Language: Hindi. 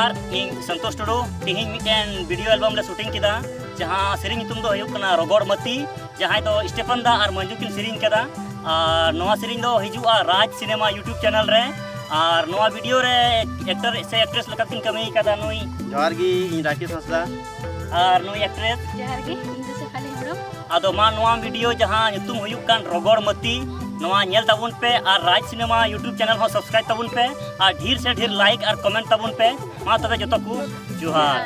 जोहार इन संतोष टुडू तिहिं मिटेन वीडियो एल्बम ले शूटिंग किदा जहां सेरिंग तुम दो हुयुक कना रगड़ मती जहां दो स्टेफन दा और मंजू किन सेरिंग कदा और नवा सेरिंग दो हिजुआ राज सिनेमा यूट्यूब चैनल रे और नवा वीडियो रे एक्टर से एक्ट्रेस लगा किन कमी कदा नुई जोहार गी इन राकेश हंसदा और नुई एक्ट्रेस जोहार गे इन दो सफाली हड़ो आदो मा नवा वीडियो जहां तुम हुयुक कान रगड़ मती नवा नेल ताबुन पे और राज सिनेमा यूट्यूब चैनल हो सब्सक्राइब ताबुन पे और ढेर से ढेर लाइक और कमेंट ताबुन पे मा तबे जतो को जोहार।